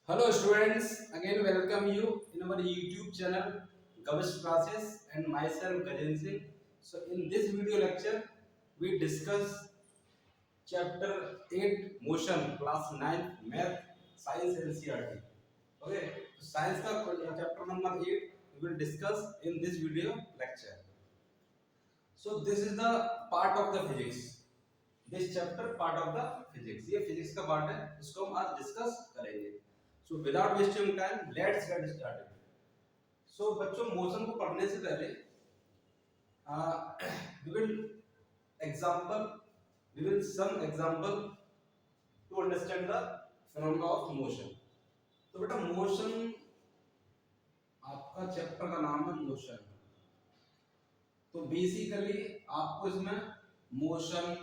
Hello students, again welcome you in our YouTube channel Gavish Classes and myself Gajan Singh. So in this video lecture we discuss chapter 8 motion class 9 math science NCERT. Okay, so science का chapter number 8 we will discuss in this video lecture. So this is the part of the physics. This chapter part of the physics. ये physics का part है, इसको हम आज discuss करेंगे. So without wasting time, let's get started. So बच्चों motion को पढ़ने से पहले we will example we will some example to understand the phenomena of motion. तो बेटा मोशन आपका चैप्टर का नाम है मोशन. तो बेसिकली आपको इसमें मोशन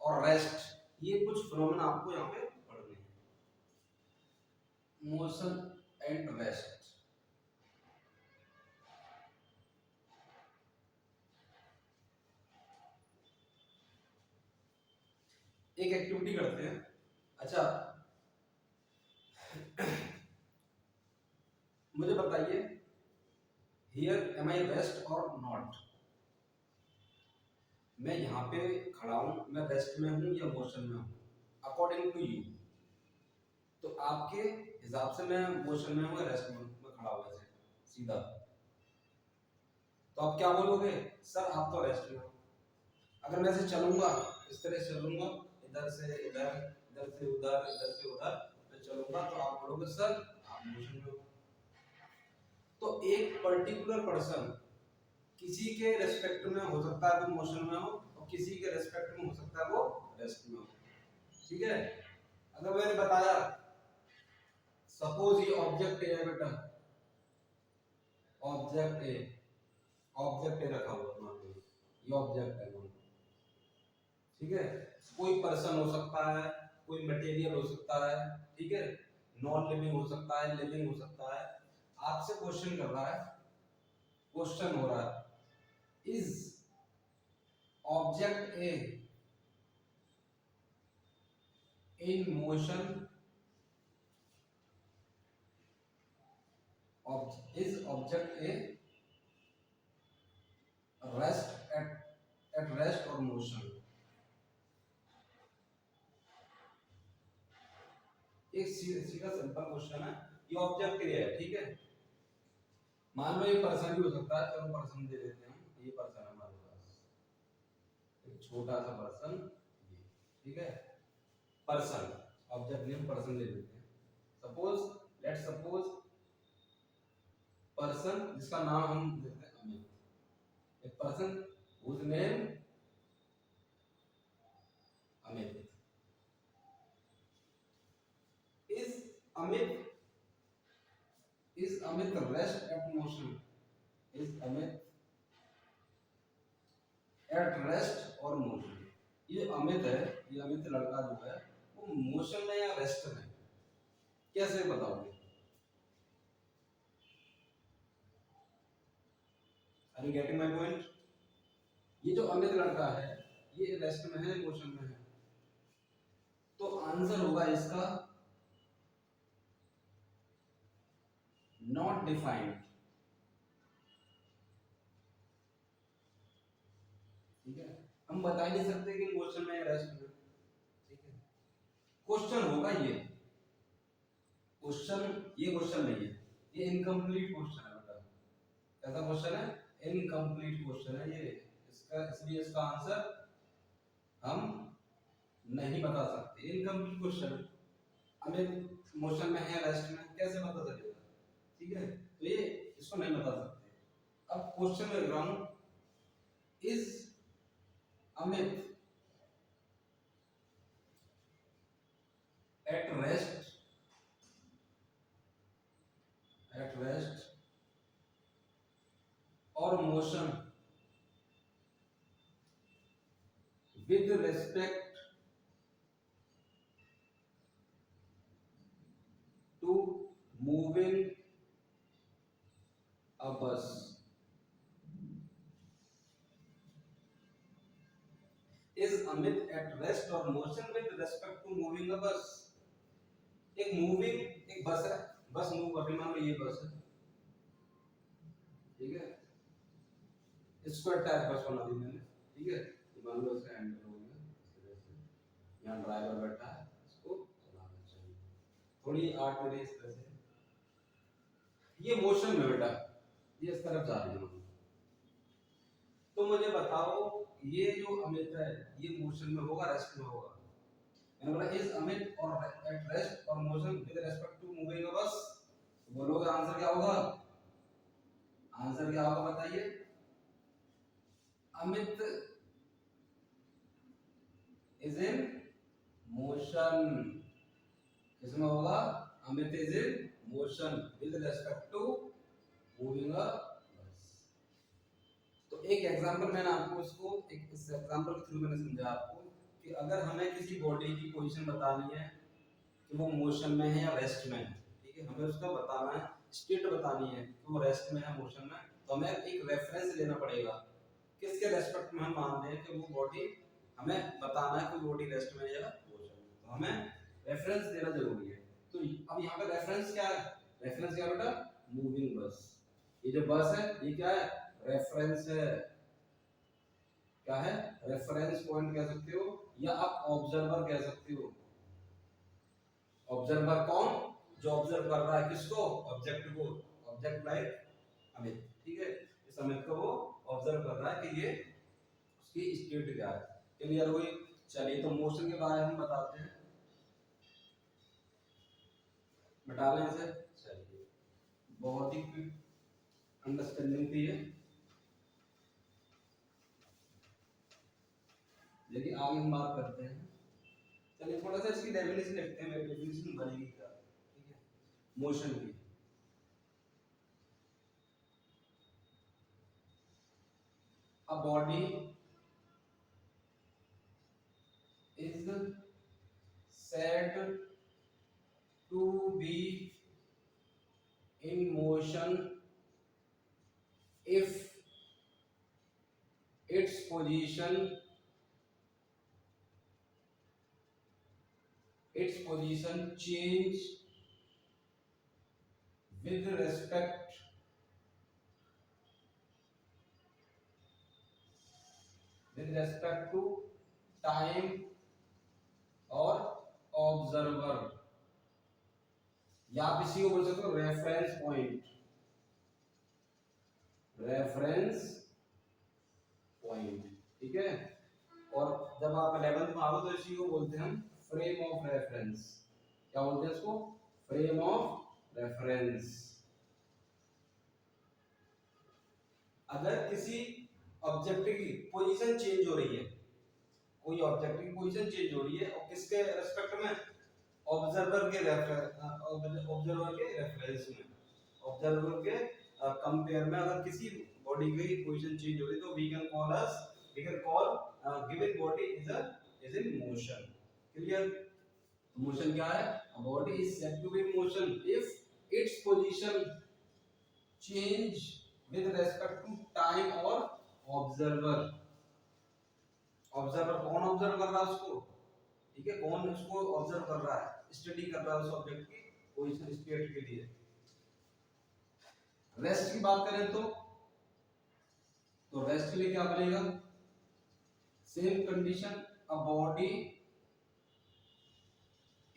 और रेस्ट ये कुछ फिनोमेना आपको यहाँ पे पढ़ने हैं. Motion and rest. एक एक्टिविटी करते हैं. अच्छा मुझे बताइए हियर एम आई रेस्ट और नॉट. मैं यहाँ पे खड़ा हूँ, मैं रेस्ट में हूँ या मोशन में हूँ अकॉर्डिंग टू यू. तो आपके हिसाब से मैं मोशन में हूँ या रेस्ट में खड़ा हूँ ऐसे सीधा. तो आप क्या बोलोगे? सर आप तो रेस्ट में हो. अगर मैं ऐसे चलूंगा, इस तरह से चलूंगा, इधर से इधर, इधर से उधर, इधर से उधर मैं चलूंगा, तो आप बोलोगे सर आप मोशन में हो. तो एक पर्टिकुलर पर्सन किसी के रेस्पेक्ट में हो सकता है तो मोशन में हो और किसी के रेस्पेक्ट में हो सकता है वो रेस्ट में हो. ठीक है. अगर मैंने बताया सपोज ये ऑब्जेक्ट ए है बेटा, ऑब्जेक्ट ए, ऑब्जेक्ट ए रखा हुआ मान लो ये ऑब्जेक्ट है. ठीक है. कोई पर्सन हो सकता है, कोई मटेरियल हो सकता है. ठीक है. नॉन लिविंग हो सकता है, लिविंग हो सकता है. आपसे क्वेश्चन कर रहा है, क्वेश्चन हो रहा है is object A in motion, is object A rest at rest और मोशन. एक सीधा सिंपल क्वेश्चन है. ये ऑब्जेक्ट ए है. ठीक है. मान लो ये पर्सन भी हो सकता है. चलो पर्सन दे देते हैं. ये पर्सन है हमारे पास, एक छोटा सा पर्सन ये. ठीक है. पर्सन ऑब्जेक्ट नेम पर्सन ले लेते हैं. सपोज लेट्स सपोज पर्सन जिसका नाम हम देते हैं अमित. एक person whose name Amit. Is Amit rest at motion, is Amit at rest और मोशन. ये अमित है, ये अमित लड़का जो है वो मोशन में या रेस्ट में, कैसे बताओगे? Are you getting my point? ये जो अमित लड़का है ये रेस्ट में है, मोशन में है. तो आंसर होगा इसका नॉट डिफाइंड. ठीक है. हम बता ही नहीं सकते कि मोशन में या रेस्ट में. ठीक है. क्वेश्चन होगा ये क्वेश्चन, ये क्वेश्चन नहीं है, ये इनकम्प्लीट क्वेश्चन है बेटा. कैसा क्वेश्चन है? इनकम्प्लीट क्वेश्चन है ये. इसका इसलिए इसका आंसर हम नहीं बता सकते. इनकम्प्लीट क्वेश्चन है. हमें मोशन में है रेस्ट में कैसे पता चलेगा? ठीक है. तो ये इसको नहीं बता सकते. अब क्वेश्चन में ground is Amit at rest और motion with respect to moving a bus. Is Amit at rest or motion with respect to moving a bus? एक मूविंग एक बस है, बस मूव कर रही है, मान लो ये बस है, ठीक है, स्क्वायर टाइप बस बना दी मैंने, ठीक है, मान लो इसका एंटर हो गया इस तरह से, यहाँ ड्राइवर बैठा है, इसको चलाना चाहिए, थोड़ी आर्ट मेरे इस तरह से, ये मोशन में बेटा, ये इस तरफ जा रही है, तो मुझे बताओ ये जो अमित है ये मोशन में होगा रेस्ट में होगा? मैंने बोला इज अमित और एट रेस्ट और motion with respect to moving a bus, बोलोगे आंसर क्या होगा? आंसर क्या होगा बताइए? अमित इज इन मोशन, किसमें होगा? Amit is in motion with respect to moving a bus. तो एक एग्जांपल मैंने आपको इसको एक इस एग्जांपल के थ्रू मैंने समझा आपको कि अगर हमें किसी बॉडी की पोजीशन बतानी है कि वो मोशन में है या रेस्ट में है, ठीक है, हमें उसका बताना है, स्टेट बतानी है कि वो रेस्ट में है मोशन में, तो हमें एक रेफरेंस लेना पड़ेगा, किसके रेस्पेक्ट में हम मान रहे हैं कि वो बॉडी, हमें बताना है कि बॉडी रेस्ट में है या मोशन में, तो हमें रेफरेंस देना जरूरी है। तो अब यहाँ पे रेफरेंस क्या है? रेफरेंस क्या बेटा? मूविंग बस। ये जो बस है ये क्या है? रेफरेंस है। क्या है? रेफरेंस पॉइंट कह सकते हो या आप ऑब्जर्वर कह सकते हो। ऑब्जर्वर कौन? जो ऑब्जर्व कर रहा है किसको? ऑब्जेक्ट को। ऑब्जेक्ट लाइक अमित, ठीक है, इस अमित को वो ऑब्जर्व कर रहा है कि ये उसकी स्टेट क्या है। क्लियर हुई? चलिए तो मोशन के बारे में बताते हैं, बता लें इसे। चलिए बहुत ही क्विक अंडरस्टैंडिंग थी ये, लेकिन आगे हम बात करते हैं। चलिए थोड़ा सा इसकी डेफिनेशन लिखते हैं, मेरी डेफिनेशन बनेगी क्या, ठीक है, मोशन की। A body is said to be in motion if its position change with respect to time और ऑब्जर्वर, या आप इसी को बोल सकते हो रेफरेंस पॉइंट। रेफरेंस पॉइंट, ठीक है। और जब आप 11th में आओ तो इसी को बोलते हैं हम फ्रेम ऑफ रेफरेंस। क्या बोलते हैं इसको? Frame of reference. अगर किसी ऑब्जेक्ट की पोजीशन चेंज हो रही है, कोई ऑब्जेक्ट की पोजीशन चेंज हो रही है और किसके रेस्पेक्ट में? ऑब्जर्वर के ऑब्जर्वर के रेफरेंस में, ऑब्जर्वर के कंपेयर में अगर किसी बॉडी की पोजीशन चेंज हो रही है तो we can call given body is in motion. Clear? Motion क्या है? a body is said to be in motion if its position change with respect to time और observer। ऑब्जर्वर कौन observe कर रहा है उसको, ठीक है, कौन उसको ऑब्जर्व कर रहा है, स्टडी कर रहा है उस ऑब्जेक्ट की पोजीशन स्टेट के लिए। रेस्ट की बात करें तो रेस्ट के लिए क्या बनेगा? Same condition, a body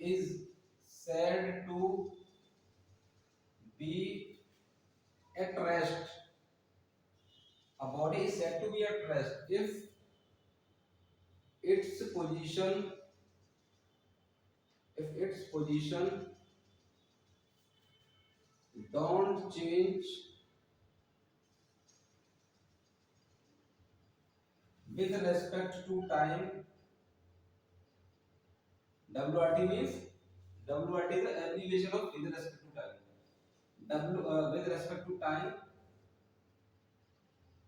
is said to be at rest। A body is said to be at rest if its position don't change with respect to time। WRT means, WRT is the abbreviation of with respect to time। with respect to time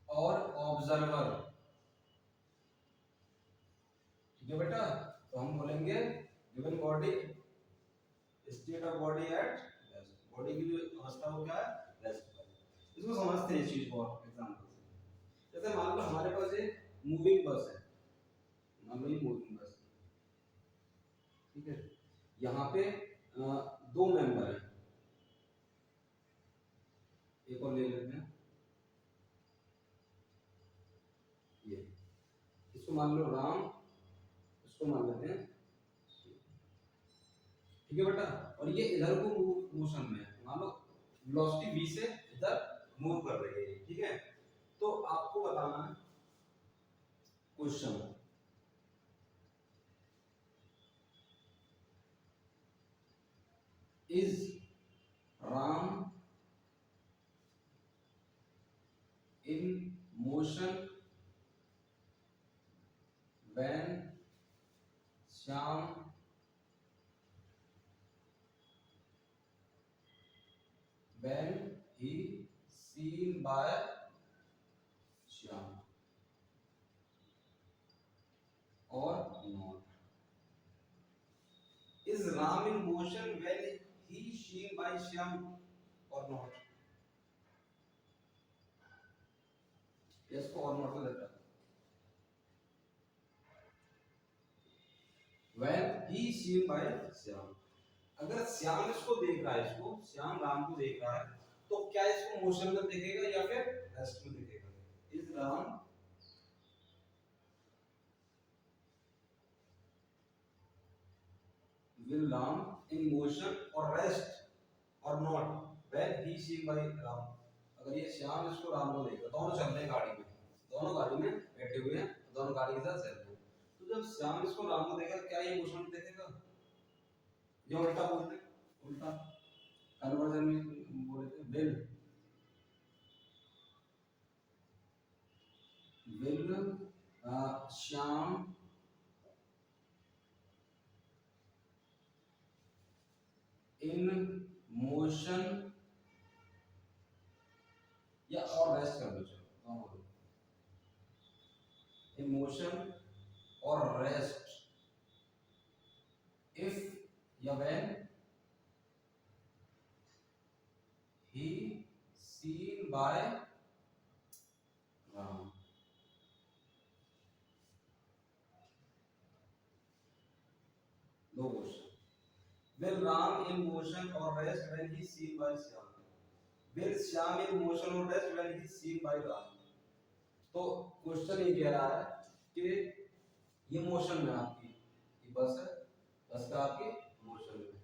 और observer, ठीक है बेटा। तो हम बोलेंगे given body, state of body at rest, body की जो अवस्था हो क्या है? रेस्ट पर। इसको समझते हैं इस चीज को एग्जांपल से। जैसे मान लो हमारे पास एक मूविंग बस है, मान लो ये मूविंग बस, ठीक है, यहाँ पे दो मेंबर हैं, एक और ले लेते हैं, ये इसको मान लो राम, इसको मान लेते हैं, ठीक है बेटा। और ये इधर को मोशन में है, मान लो वेलोसिटी v से इधर मूव कर रही है, ठीक है। तो आपको बताना है question, is Ram in motion when Shyam when he seen by Shyam or not? Is Ram in motion when he seen by Shyam or not? Yes or not to that? When he seen by Shyam. अगर श्याम इसको देख रहा है, इसको श्याम राम को देख रहा है, तो क्या इसको मोशन में दिखेगा या फिर रेस्ट में दिखेगा? Is Ram will Ram in motion or rest or not when he seen by Ram? अगर ये श्याम इसको राम को देखेगा, दोनों चल रहे हैं गाड़ी में, दोनों गाड़ी में बैठे हुए हैं, दोनों गाड़ी के साथ चल रहे हैं, तो जब श्याम इसको राम को देखेगा, क्या ये मोशन में देखेगा? ये उल्टा बोलते हैं, उल्टा कन्वर्जन में बोलते हैं, will श्याम इन मोशन, या और रेस्ट कर दो, चलो इन मोशन और रेस्ट if या when he seen by Ram. दो question, will Ram in motion or rest when he seen by Shyam? Will Shyam in motion or rest when he seen by Ram? तो question ये कह रहा है कि ये motion में आपकी ये बस है, बस का आपके मोशन में,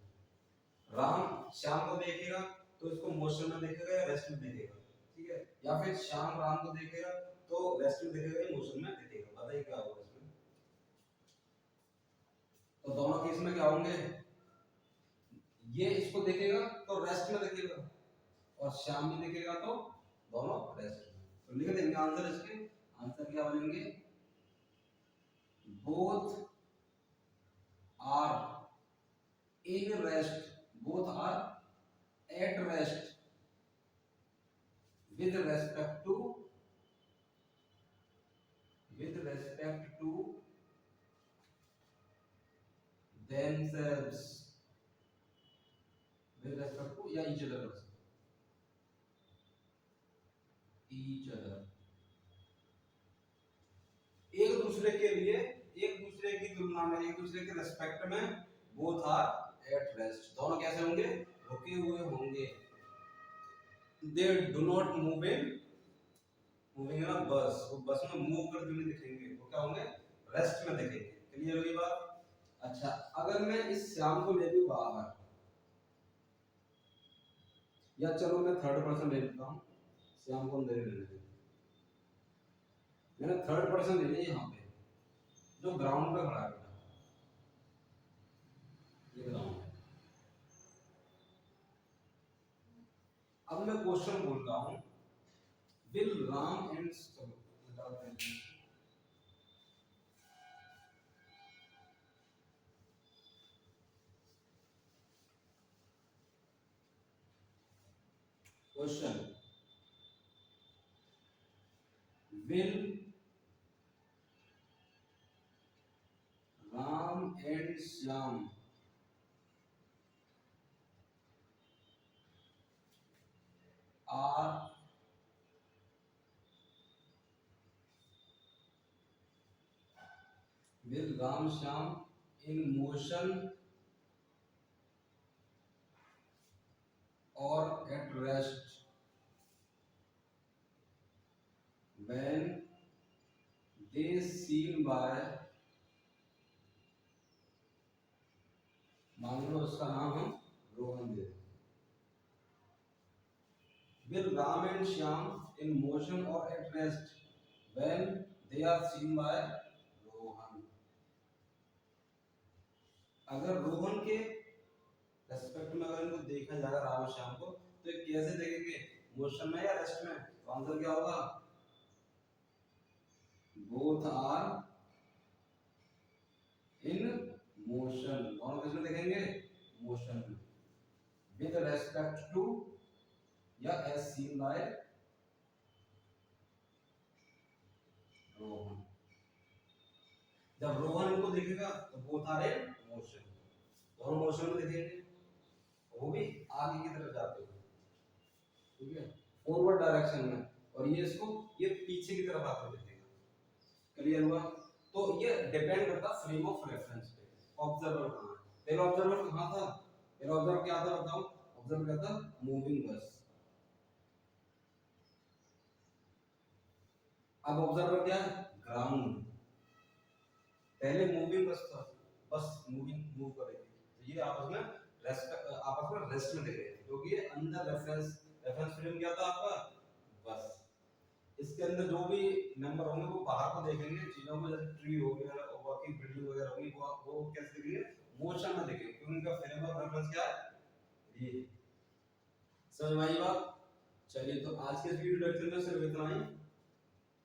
राम श्याम को देखेगा तो इसको मोशन में देखेगा या रेस्ट में देखेगा, ठीक है, या फिर श्याम राम को देखेगा तो रेस्ट में देखेगा या मोशन में देखेगा? बताइए क्या होगा इसमें? तो दोनों केस में क्या होंगे, ये इसको देखेगा तो रेस्ट में देखेगा और श्याम भी देखेगा तो दोनों रेस्ट में। तो लिख देंगे आंसर, इसके आंसर क्या बनेंगे? Both are in rest, both are at rest with respect to themselves, with respect to या each other, एक दूसरे के लिए, एक दूसरे की तुलना में, एक दूसरे के रेस्पेक्ट में बोथ आर एट रेस्ट, दोनों कैसे होंगे? रुके हुए होंगे। They do not move in, moving ना बस, वो बस में मूव करते हुए दिखेंगे, वो क्या होंगे? रेस्ट में दिखेंगे। क्लियर होगी बात? अच्छा, अगर मैं इस श्याम को ले लूं बाहर, या चलो मैं थर्ड पर्सन ले लेता हूँ, श्याम को अंदर ले लेते हैं, मैंने थर्ड पर्सन ले लिया यहाँ पे, जो ग्राउंड पे खड़ा है, ये ग्राउंड है। अब मैं क्वेश्चन बोल रहा हूँ, will Ram and, question, will Ram and Shyam are will Ram Shyam in motion or at rest when they seen by, मान लो उसका नाम हम रोहन दे, will Ram and Shyam in motion or at rest when they are seen by Rohan. अगर रोहन के respect में अगर इनको देखा जाएगा राम और श्याम को, तो ये कैसे देखेंगे, मोशन में या रेस्ट में? तो आंसर क्या होगा, बोथ आर इन मोशन, दोनों किसमें देखेंगे, मोशन में, विद रेस्पेक्ट टू या एज सीन बाय रोहन। जब रोहन इनको देखेगा तो बोथ आर इन मोशन, दोनों मोशन में देखेंगे, वो भी आगे की तरफ जाते हुए, ठीक है, फॉरवर्ड डायरेक्शन में, और ये इसको ये पीछे की तरफ आते हुए देखेगा। क्लियर हुआ? तो ये डिपेंड करता फ्रेम ऑफ रेफरेंस पे, ऑब्जर्वर कहां है। पहला ऑब्जर्वर कहां था, पहला ऑब्जर्वर क्या था बताओ, ऑब्जर्वर क्या था, मूविंग बस। अब ऑब्जर्वर क्या है, ग्राउंड। पहले मूविंग बस था, बस मूव कर रही थी, तो ये आपस में रेस्ट में दिख रहे थे, क्योंकि ये अंदर रेफरेंस फ्रेम क्या था आपका, बस। इसके अंदर जो भी मेंबर होंगे वो बाहर को देखेंगे चीजों को, जैसे ट्री हो गया, वर्किंग बिल्डिंग वगैरह होगी, वो कैसे दिखेंगे, मोशन में दिखेंगे, क्योंकि उनका फ्रेम ऑफ रेफरेंस क्या है, ये। समझ में आई बात? चलिए, तो आज के इस वीडियो लेक्चर में सिर्फ इतना ही,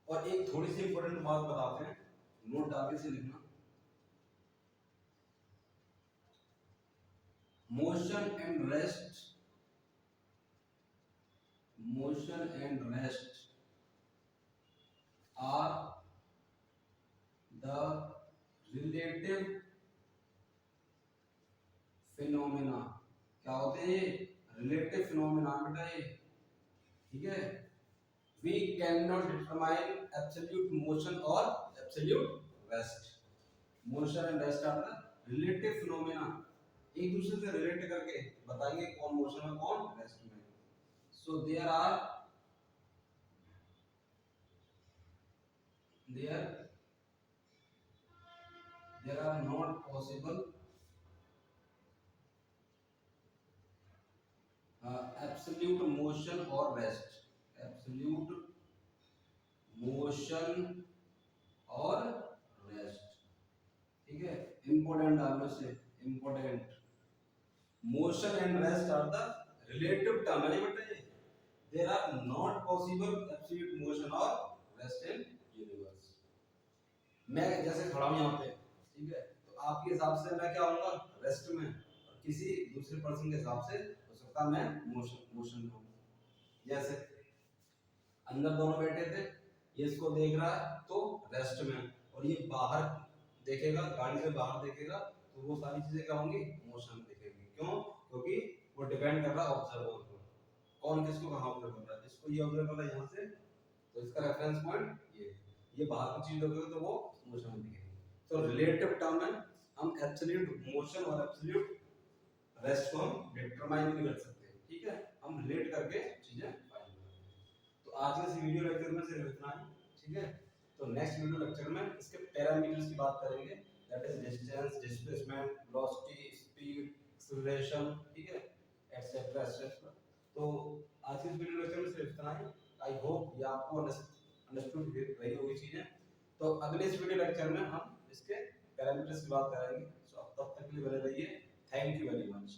और एक थोड़ी सी इंपॉर्टेंट बात बताते हैं, नोट आगे से लिखना। Motion and rest are the relative phenomena। क्या होते हैं ये, रिलेटिव फिनोमेना बेटा ये, ठीक है। We cannot determine absolute motion or absolute rest। motion and rest are the relative phenomena, एक दूसरे से रिलेट करके बताएंगे कौन मोशन में कौन रेस्ट में। so there are not possible absolute motion or rest, absolute motion और रेस्ट, ठीक है। इंपॉर्टेंट डालो से, important, motion and rest are the relative term है बेटा ये। There are not possible absolute motion और रेस्ट इन यूनिवर्स। मैं जैसे खड़ा हूं यहां पे, ठीक है, तो आपके हिसाब से मैं क्या होऊंगा, रेस्ट में, और किसी दूसरे पर्सन के हिसाब से हो सकता है मैं मोशन में हूं। जैसे अंदर दोनों बैठे थे, ये इसको देख रहा है तो रेस्ट में, और ये बाहर देखेगा, गाड़ी से बाहर देखेगा, तो वो सारी चीजें क्या होंगी, मोशन में दिखेंगी। क्यों? क्योंकि वो डिपेंड कर रहा है ऑब्जर्वर पर, कौन किसको कहां ऑब्जर्व कर रहा है। इसको ये ऑब्जर्व कर रहा है यहां से, तो इसका रेफरेंस पॉइंट ये बाहर की चीज होगी तो वो मोशन में दिखेगी। तो रिलेटिव टर्म में हम एब्सोल्यूट मोशन और एब्सोल्यूट रेस्ट को हम डिटरमाइन नहीं कर सकते, ठीक है, हम रिलेट करके चीजें फाइंड करेंगे। तो आज के इस वीडियो लेक्चर में सिर्फ इतना ही, ठीक है। तो नेक्स्ट वीडियो लेक्चर में इसके पैरामीटर्स की बात करेंगे, that is distance, displacement, velocity, speed, acceleration, ठीक है, एटसेट्रा एटसेट्रा। तो आज के इस वीडियो लेक्चर में सिर्फ इतना ही। आई होप ये आपको अंडरस्टूड रही होगी चीजें। तो अगले इस वीडियो लेक्चर में हम इसके पैरामीटर्स की बात करेंगे। सो अब तक के लिए बने रहिए। Thank you very much.